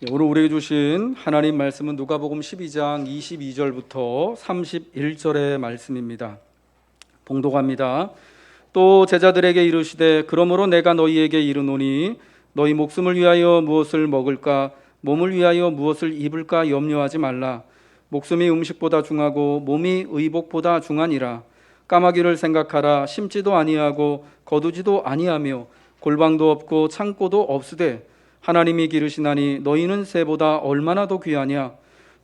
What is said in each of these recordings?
오늘 우리에게 주신 하나님 말씀은 누가복음 12장 22절부터 31절의 말씀입니다. 봉독합니다. 또 제자들에게 이르시되 그러므로 내가 너희에게 이르노니 너희 목숨을 위하여 무엇을 먹을까 몸을 위하여 무엇을 입을까 염려하지 말라. 목숨이 음식보다 중하고 몸이 의복보다 중하니라. 까마귀를 생각하라. 심지도 아니하고 거두지도 아니하며 골방도 없고 창고도 없으되 하나님이 기르시나니 너희는 새보다 얼마나 더 귀하냐.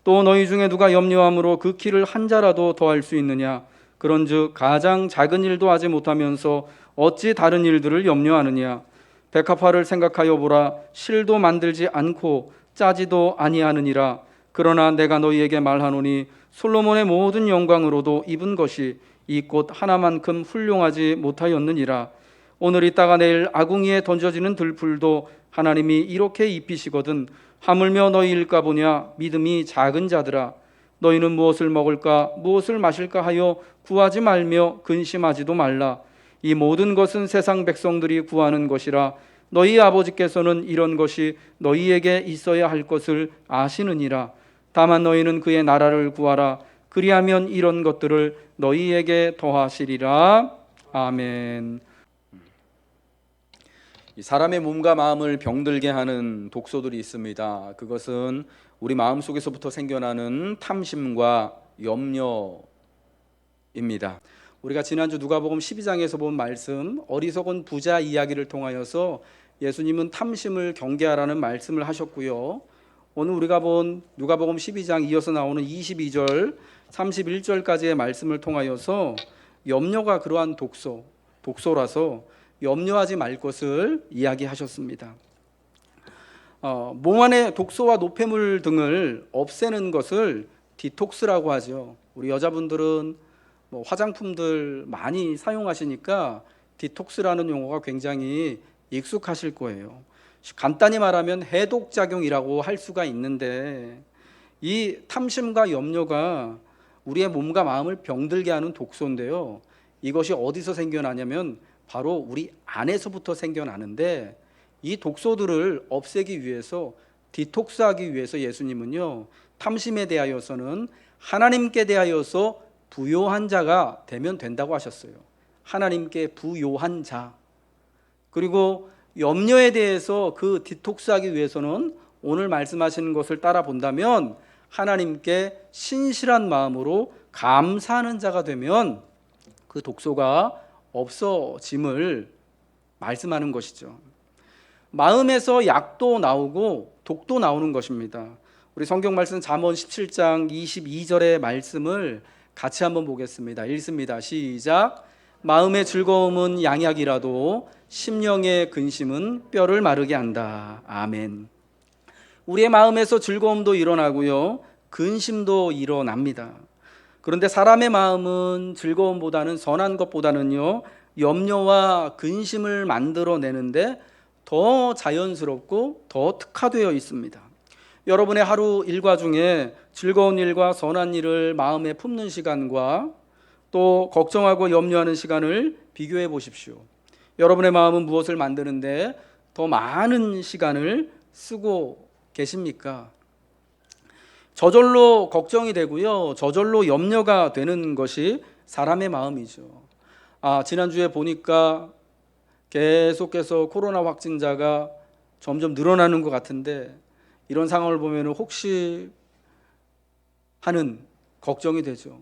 또 너희 중에 누가 염려함으로 그 키를 한 자라도 더할 수 있느냐. 그런즉 가장 작은 일도 하지 못하면서 어찌 다른 일들을 염려하느냐. 백합화를 생각하여 보라. 실도 만들지 않고 짜지도 아니하느니라. 그러나 내가 너희에게 말하노니 솔로몬의 모든 영광으로도 입은 것이 이 꽃 하나만큼 훌륭하지 못하였느니라. 오늘 있다가 내일 아궁이에 던져지는 들풀도 하나님이 이렇게 입히시거든 하물며 너희일까 보냐. 믿음이 작은 자들아, 너희는 무엇을 먹을까 무엇을 마실까 하여 구하지 말며 근심하지도 말라. 이 모든 것은 세상 백성들이 구하는 것이라. 너희 아버지께서는 이런 것이 너희에게 있어야 할 것을 아시느니라. 다만 너희는 그의 나라를 구하라. 그리하면 이런 것들을 너희에게 더하시리라. 아멘. 사람의 몸과 마음을 병들게 하는 독소들이 있습니다. 그것은 우리 마음 속에서부터 생겨나는 탐심과 염려입니다. 우리가 지난주 누가복음 12장에서 본 말씀, 어리석은 부자 이야기를 통하여서 예수님은 탐심을 경계하라는 말씀을 하셨고요. 오늘 우리가 본 누가복음 12장 이어서 나오는 22절, 31절까지의 말씀을 통하여서 염려가 그러한 독소라서 염려하지 말 것을 이야기하셨습니다. 몸 안의 독소와 노폐물 등을 없애는 것을 디톡스라고 하죠. 우리 여자분들은 화장품들 많이 사용하시니까 디톡스라는 용어가 굉장히 익숙하실 거예요. 간단히 말하면 해독작용이라고 할 수가 있는데, 이 탐심과 염려가 우리의 몸과 마음을 병들게 하는 독소인데요. 이것이 어디서 생겨나냐면 바로 우리 안에서부터 생겨나는데, 이 독소들을 없애기 위해서, 디톡스하기 위해서 예수님은요, 탐심에 대하여서는 하나님께 대하여서 부요한 자가 되면 된다고 하셨어요. 하나님께 부요한 자. 그리고 염려에 대해서 그 디톡스하기 위해서는 오늘 말씀하시는 것을 따라 본다면 하나님께 신실한 마음으로 감사하는 자가 되면 그 독소가 없어짐을 말씀하는 것이죠. 마음에서 약도 나오고 독도 나오는 것입니다. 우리 성경 말씀 잠언 17장 22절의 말씀을 같이 한번 보겠습니다. 읽습니다. 시작. 마음의 즐거움은 양약이라도 심령의 근심은 뼈를 마르게 한다. 아멘. 우리의 마음에서 즐거움도 일어나고요, 근심도 일어납니다. 그런데 사람의 마음은 즐거움보다는, 선한 것보다는요, 염려와 근심을 만들어내는데 더 자연스럽고 더 특화되어 있습니다. 여러분의 하루 일과 중에 즐거운 일과 선한 일을 마음에 품는 시간과 또 걱정하고 염려하는 시간을 비교해 보십시오. 여러분의 마음은 무엇을 만드는데 더 많은 시간을 쓰고 계십니까? 저절로 걱정이 되고요, 저절로 염려가 되는 것이 사람의 마음이죠. 지난주에 보니까 계속해서 코로나 확진자가 점점 늘어나는 것 같은데, 이런 상황을 보면 혹시 하는 걱정이 되죠.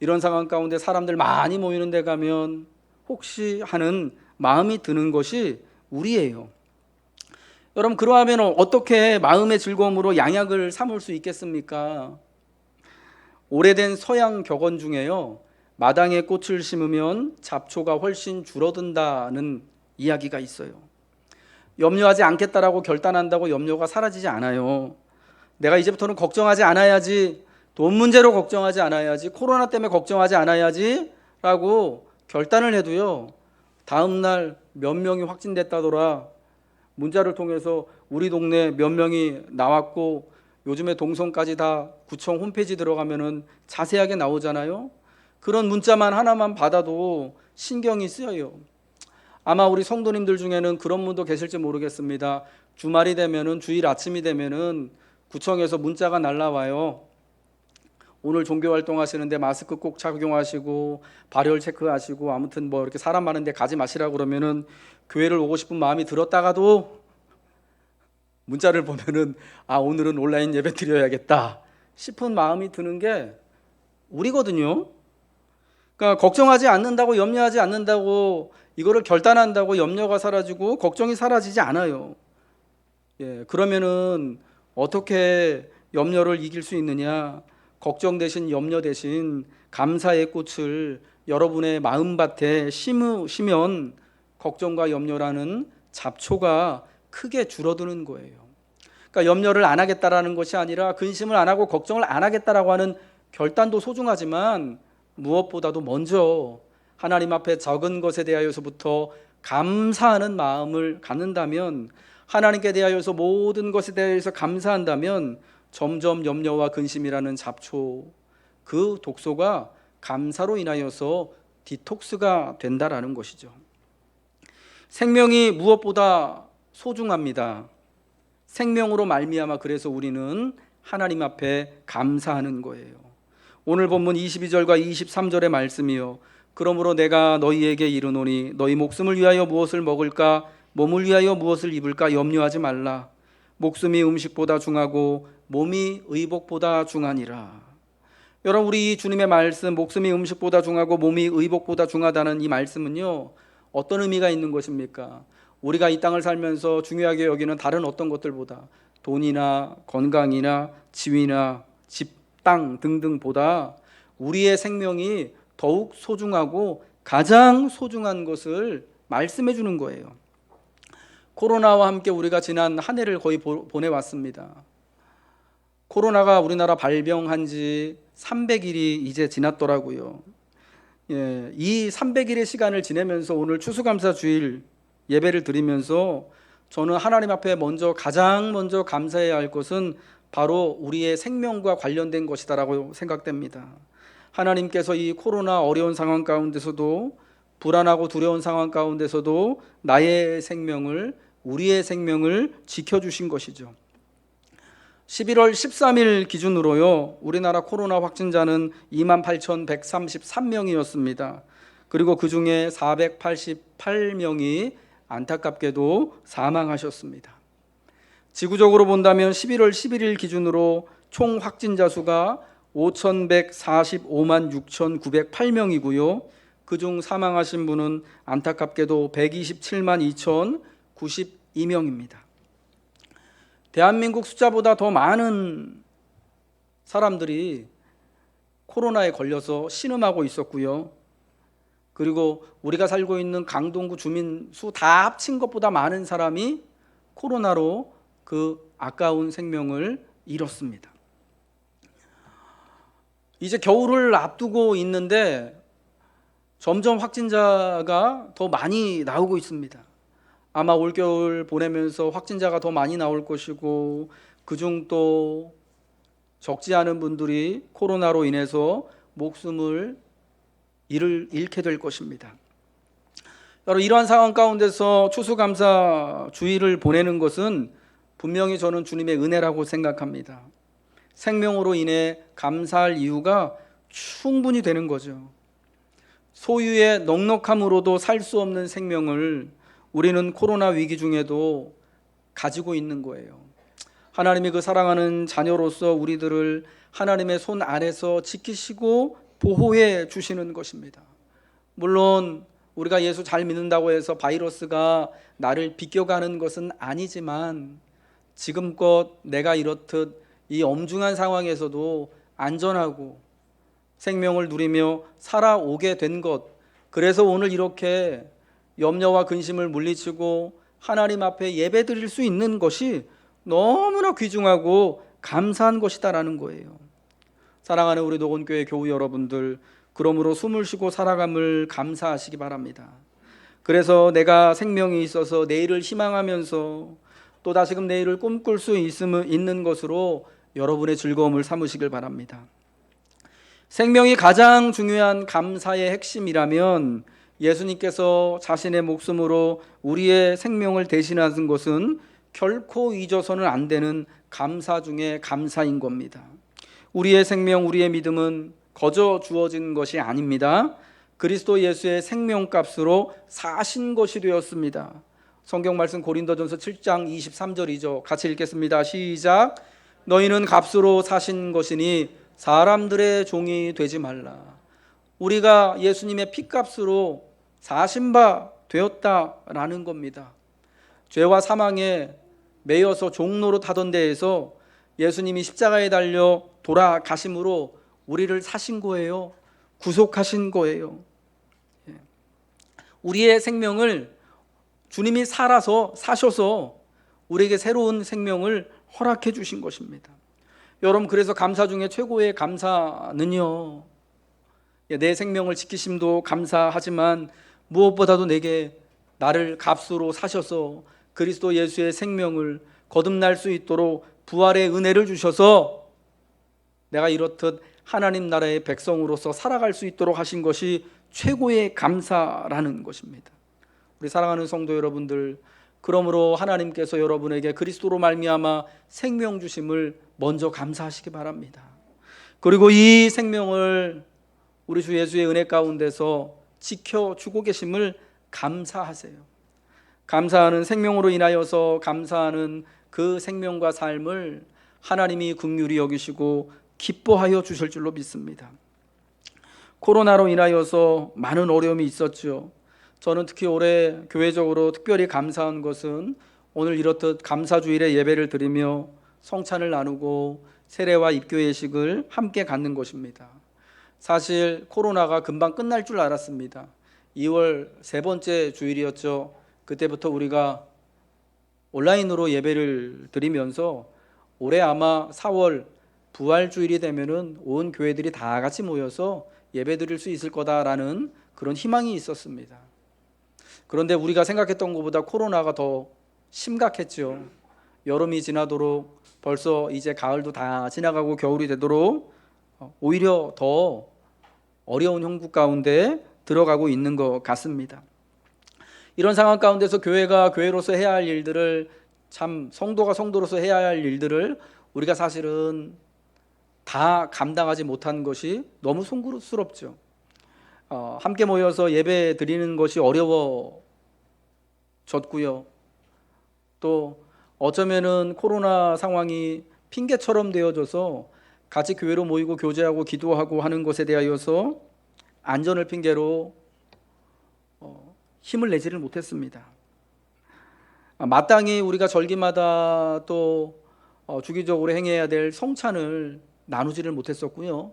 이런 상황 가운데 사람들 많이 모이는 데 가면 혹시 하는 마음이 드는 것이 우리예요. 여러분, 그러하면 어떻게 마음의 즐거움으로 양약을 삼을 수 있겠습니까? 오래된 서양 격언 중에요, 마당에 꽃을 심으면 잡초가 훨씬 줄어든다는 이야기가 있어요. 염려하지 않겠다라고 결단한다고 염려가 사라지지 않아요. 내가 이제부터는 걱정하지 않아야지, 돈 문제로 걱정하지 않아야지, 코로나 때문에 걱정하지 않아야지 라고 결단을 해도요, 다음날 몇 명이 확진됐다더라, 문자를 통해서 우리 동네 몇 명이 나왔고, 요즘에 동선까지 다 구청 홈페이지 들어가면은 자세하게 나오잖아요. 그런 문자만 하나만 받아도 신경이 쓰여요. 아마 우리 성도님들 중에는 그런 분도 계실지 모르겠습니다. 주말이 되면은, 주일 아침이 되면은 구청에서 문자가 날라와요. 오늘 종교 활동하시는데 마스크 꼭 착용하시고 발열 체크하시고 아무튼 뭐 이렇게 사람 많은데 가지 마시라고 그러면은 교회를 오고 싶은 마음이 들었다가도 문자를 보면은 오늘은 온라인 예배 드려야겠다 싶은 마음이 드는 게 우리거든요. 그러니까 걱정하지 않는다고, 염려하지 않는다고, 이거를 결단한다고 염려가 사라지고 걱정이 사라지지 않아요. 그러면은 어떻게 염려를 이길 수 있느냐? 걱정 대신 염려 대신 감사의 꽃을 여러분의 마음밭에 심으시면 걱정과 염려라는 잡초가 크게 줄어드는 거예요. 그러니까 염려를 안 하겠다라는 것이 아니라 근심을 안 하고 걱정을 안 하겠다라고 하는 결단도 소중하지만 무엇보다도 먼저 하나님 앞에 적은 것에 대하여서부터 감사하는 마음을 갖는다면, 하나님께 대하여서 모든 것에 대해서 감사한다면 점점 염려와 근심이라는 잡초, 그 독소가 감사로 인하여서 디톡스가 된다라는 것이죠. 생명이 무엇보다 소중합니다. 생명으로 말미암아 그래서 우리는 하나님 앞에 감사하는 거예요. 오늘 본문 22절과 23절의 말씀이요, 그러므로 내가 너희에게 이르노니 너희 목숨을 위하여 무엇을 먹을까, 몸을 위하여 무엇을 입을까 염려하지 말라. 목숨이 음식보다 중하고 몸이 의복보다 중하니라. 여러분, 우리 주님의 말씀, 목숨이 음식보다 중하고 몸이 의복보다 중하다는 이 말씀은요, 어떤 의미가 있는 것입니까? 우리가 이 땅을 살면서 중요하게 여기는 다른 어떤 것들보다, 돈이나 건강이나 지위나 집, 땅 등등보다 우리의 생명이 더욱 소중하고 가장 소중한 것을 말씀해 주는 거예요. 코로나와 함께 우리가 지난 한 해를 거의 보내왔습니다. 코로나가 우리나라 발병한 지 300일이 이제 지났더라고요. 이 300일의 시간을 지내면서 오늘 추수감사 주일 예배를 드리면서 저는 하나님 앞에 가장 먼저 감사해야 할 것은 바로 우리의 생명과 관련된 것이다라고 생각됩니다. 하나님께서 이 코로나 어려운 상황 가운데서도, 불안하고 두려운 상황 가운데서도 나의 생명을, 우리의 생명을 지켜주신 것이죠. 11월 13일 기준으로요, 우리나라 코로나 확진자는 28,133명이었습니다. 그리고 그 중에 488명이 안타깝게도 사망하셨습니다. 지구적으로 본다면 11월 11일 기준으로 총 확진자 수가 5,145만 6,908명이고요. 그중 사망하신 분은 안타깝게도 127만 2,092명입니다. 대한민국 숫자보다 더 많은 사람들이 코로나에 걸려서 신음하고 있었고요. 그리고 우리가 살고 있는 강동구 주민 수 다 합친 것보다 많은 사람이 코로나로 그 아까운 생명을 잃었습니다. 이제 겨울을 앞두고 있는데 점점 확진자가 더 많이 나오고 있습니다. 아마 올겨울 보내면서 확진자가 더 많이 나올 것이고, 그중 또 적지 않은 분들이 코로나로 인해서 목숨을 잃게 될 것입니다. 여러분, 이러한 상황 가운데서 추수감사 주일을 보내는 것은 분명히 저는 주님의 은혜라고 생각합니다. 생명으로 인해 감사할 이유가 충분히 되는 거죠. 소유의 넉넉함으로도 살 수 없는 생명을 우리는 코로나 위기 중에도 가지고 있는 거예요. 하나님이 그 사랑하는 자녀로서 우리들을 하나님의 손 아래서 지키시고 보호해 주시는 것입니다. 물론 우리가 예수 잘 믿는다고 해서 바이러스가 나를 비껴가는 것은 아니지만, 지금껏 내가 이렇듯 이 엄중한 상황에서도 안전하고 생명을 누리며 살아오게 된 것, 그래서 오늘 이렇게 염려와 근심을 물리치고 하나님 앞에 예배드릴 수 있는 것이 너무나 귀중하고 감사한 것이다라는 거예요. 사랑하는 우리 노건교회 교우 여러분들, 그러므로 숨을 쉬고 살아감을 감사하시기 바랍니다. 그래서 내가 생명이 있어서 내일을 희망하면서 또 다시금 내일을 꿈꿀 수 있는 것으로 여러분의 즐거움을 삼으시길 바랍니다. 생명이 가장 중요한 감사의 핵심이라면 예수님께서 자신의 목숨으로 우리의 생명을 대신하신 것은 결코 잊어서는 안 되는 감사 중에 감사인 겁니다. 우리의 생명, 우리의 믿음은 거저 주어진 것이 아닙니다. 그리스도 예수의 생명값으로 사신 것이 되었습니다. 성경 말씀 고린도전서 7장 23절이죠. 같이 읽겠습니다. 시작. 너희는 값으로 사신 것이니 사람들의 종이 되지 말라. 우리가 예수님의 피값으로 사신 바 되었다라는 겁니다. 죄와 사망에 매여서 종로로 타던 데에서 예수님이 십자가에 달려 돌아가심으로 우리를 사신 거예요. 구속하신 거예요. 우리의 생명을 주님이 사셔서 우리에게 새로운 생명을 허락해 주신 것입니다. 여러분, 그래서 감사 중에 최고의 감사는요, 내 생명을 지키심도 감사하지만 무엇보다도 내게 나를 값으로 사셔서 그리스도 예수의 생명을 거듭날 수 있도록 부활의 은혜를 주셔서 내가 이렇듯 하나님 나라의 백성으로서 살아갈 수 있도록 하신 것이 최고의 감사라는 것입니다. 우리 사랑하는 성도 여러분들, 그러므로 하나님께서 여러분에게 그리스도로 말미암아 생명 주심을 먼저 감사하시기 바랍니다. 그리고 이 생명을 우리 주 예수의 은혜 가운데서 지켜주고 계심을 감사하세요. 감사하는 생명으로 인하여서 감사하는 그 생명과 삶을 하나님이 긍휼히 여기시고 기뻐하여 주실 줄로 믿습니다. 코로나로 인하여서 많은 어려움이 있었죠. 저는 특히 올해 교회적으로 특별히 감사한 것은 오늘 이렇듯 감사주일에 예배를 드리며 성찬을 나누고 세례와 입교 예식을 함께 갖는 것입니다. 사실 코로나가 금방 끝날 줄 알았습니다. 2월 세 번째 주일이었죠. 그때부터 우리가 온라인으로 예배를 드리면서 올해 아마 4월 부활주일이 되면은 온 교회들이 다 같이 모여서 예배 드릴 수 있을 거다라는 그런 희망이 있었습니다. 그런데 우리가 생각했던 것보다 코로나가 더 심각했죠. 여름이 지나도록 벌써 이제 가을도 다 지나가고 겨울이 되도록 오히려 더 어려운 형국 가운데 들어가고 있는 것 같습니다. 이런 상황 가운데서 교회가 교회로서 해야 할 일들을, 참 성도가 성도로서 해야 할 일들을 우리가 사실은 다 감당하지 못한 것이 너무 송구스럽죠. 함께 모여서 예배 드리는 것이 어려워졌고요. 또 어쩌면은 코로나 상황이 핑계처럼 되어져서 같이 교회로 모이고 교제하고 기도하고 하는 것에 대하여서 안전을 핑계로 힘을 내지를 못했습니다. 마땅히 우리가 절기마다 또 주기적으로 행해야 될 성찬을 나누지를 못했었고요.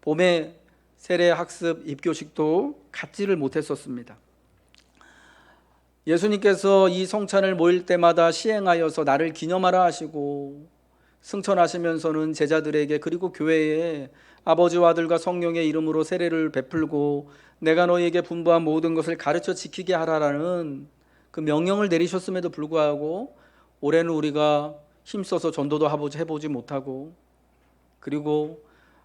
봄에 세례 학습 입교식도 갖지를 못했었습니다. 예수님께서 이 성찬을 모일 때마다 시행하여서 나를 기념하라 하시고 승천하시면서는 제자들에게 그리고 교회에 아버지와 아들과 성령의 이름으로 세례를 베풀고 내가 너희에게 분부한 모든 것을 가르쳐 지키게 하라라는 그 명령을 내리셨음에도 불구하고 올해는 우리가 힘써서 전도도 해보지 못하고, 그리고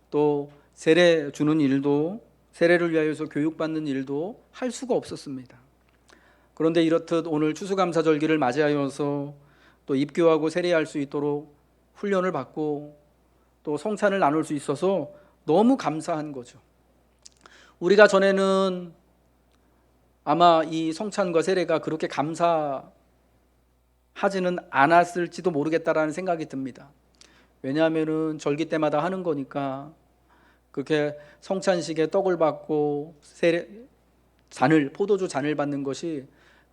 또 세례 주는 일도, 세례를 위하여서 교육받는 일도 할 수가 없었습니다. 그런데 이렇듯 오늘 추수감사절기를 맞이하여서 또 입교하고 세례할 수 있도록 훈련을 받고 또 성찬을 나눌 수 있어서 너무 감사한 거죠. 우리가 전에는 아마 이 성찬과 세례가 그렇게 감사하지는 않았을지도 모르겠다라는 생각이 듭니다. 왜냐하면은 절기 때마다 하는 거니까 그렇게 성찬식에 떡을 받고 포도주 잔을 받는 것이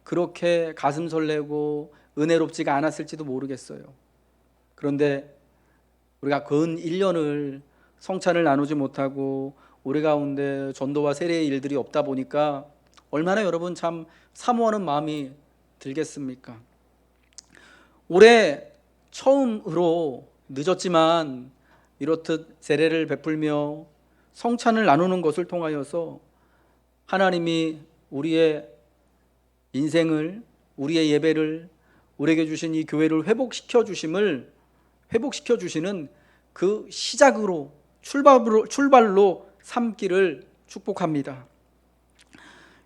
그렇게 가슴 설레고 은혜롭지가 않았을지도 모르겠어요. 그런데 우리가 근 1년을 성찬을 나누지 못하고 우리 가운데 전도와 세례의 일들이 없다 보니까 얼마나 여러분 참 사모하는 마음이 들겠습니까? 올해 처음으로 늦었지만 이렇듯 세례를 베풀며 성찬을 나누는 것을 통하여서 하나님이 우리의 인생을, 우리의 예배를, 우리에게 주신 이 교회를 회복시켜 주시는 그 시작으로 출발로 삼기를 축복합니다.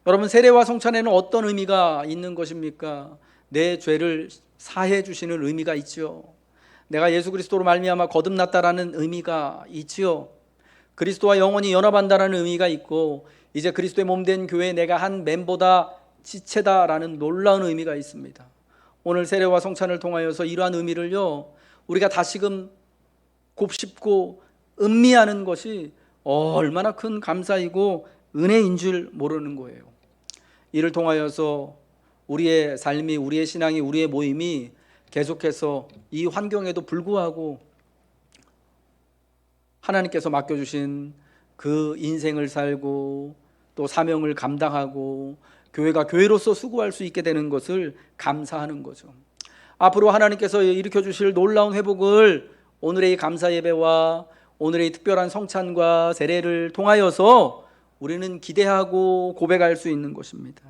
여러분, 세례와 성찬에는 어떤 의미가 있는 것입니까? 내 죄를 사해 주시는 의미가 있지요. 내가 예수 그리스도로 말미암아 거듭났다라는 의미가 있지요. 그리스도와 영원히 연합한다라는 의미가 있고, 이제 그리스도의 몸된 교회에 내가 한 멤버다, 지체다라는 놀라운 의미가 있습니다. 오늘 세례와 성찬을 통하여서 이러한 의미를요, 우리가 다시금 곱씹고 음미하는 것이 얼마나 큰 감사이고 은혜인 줄 모르는 거예요. 이를 통하여서 우리의 삶이, 우리의 신앙이, 우리의 모임이 계속해서 이 환경에도 불구하고 하나님께서 맡겨주신 그 인생을 살고 또 사명을 감당하고 교회가 교회로서 수고할 수 있게 되는 것을 감사하는 거죠. 앞으로 하나님께서 일으켜 주실 놀라운 회복을 오늘의 이 감사 예배와 오늘의 이 특별한 성찬과 세례를 통하여서 우리는 기대하고 고백할 수 있는 것입니다.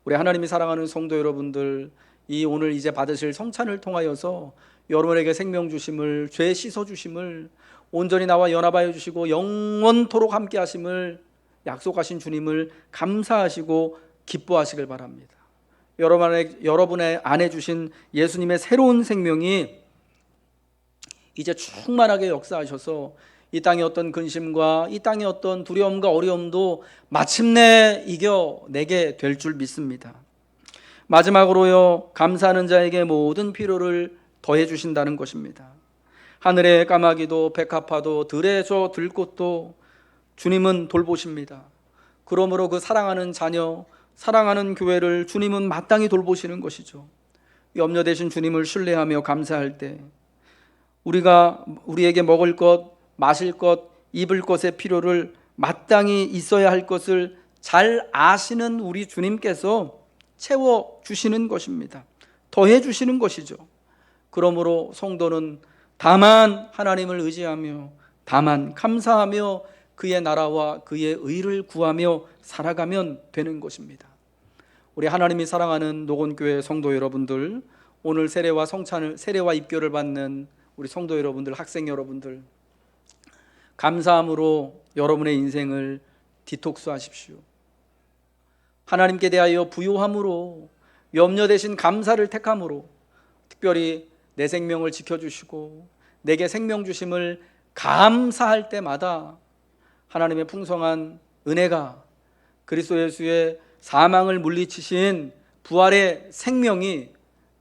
우리 하나님이 사랑하는 성도 여러분들, 이 오늘 이제 받으실 성찬을 통하여서 여러분에게 생명 주심을, 죄 씻어 주심을, 온전히 나와 연합하여 주시고 영원토록 함께 하심을 약속하신 주님을 감사하시고 기뻐하시길 바랍니다. 여러분의 안에 주신 예수님의 새로운 생명이 이제 충만하게 역사하셔서 이 땅의 어떤 근심과 이 땅의 어떤 두려움과 어려움도 마침내 이겨내게 될 줄 믿습니다. 마지막으로요, 감사하는 자에게 모든 필요를 더해 주신다는 것입니다. 하늘의 까마귀도 백합화도 들의 저 들꽃도 주님은 돌보십니다. 그러므로 그 사랑하는 자녀, 사랑하는 교회를 주님은 마땅히 돌보시는 것이죠. 염려 되신 주님을 신뢰하며 감사할 때 우리에게 먹을 것, 마실 것, 입을 것의 필요를 마땅히 있어야 할 것을 잘 아시는 우리 주님께서 채워주시는 것입니다. 더해주시는 것이죠. 그러므로 성도는 다만 하나님을 의지하며, 다만 감사하며 그의 나라와 그의 의를 구하며 살아가면 되는 것입니다. 우리 하나님이 사랑하는 녹원교회 성도 여러분들, 오늘 세례와 입교를 받는 우리 성도 여러분들, 학생 여러분들, 감사함으로 여러분의 인생을 디톡스하십시오. 하나님께 대하여 부요함으로, 염려 대신 감사를 택함으로, 특별히 내 생명을 지켜주시고 내게 생명 주심을 감사할 때마다 하나님의 풍성한 은혜가, 그리스도 예수의 사망을 물리치신 부활의 생명이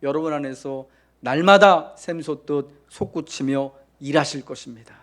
여러분 안에서 날마다 샘솟듯 솟구치며 일하실 것입니다.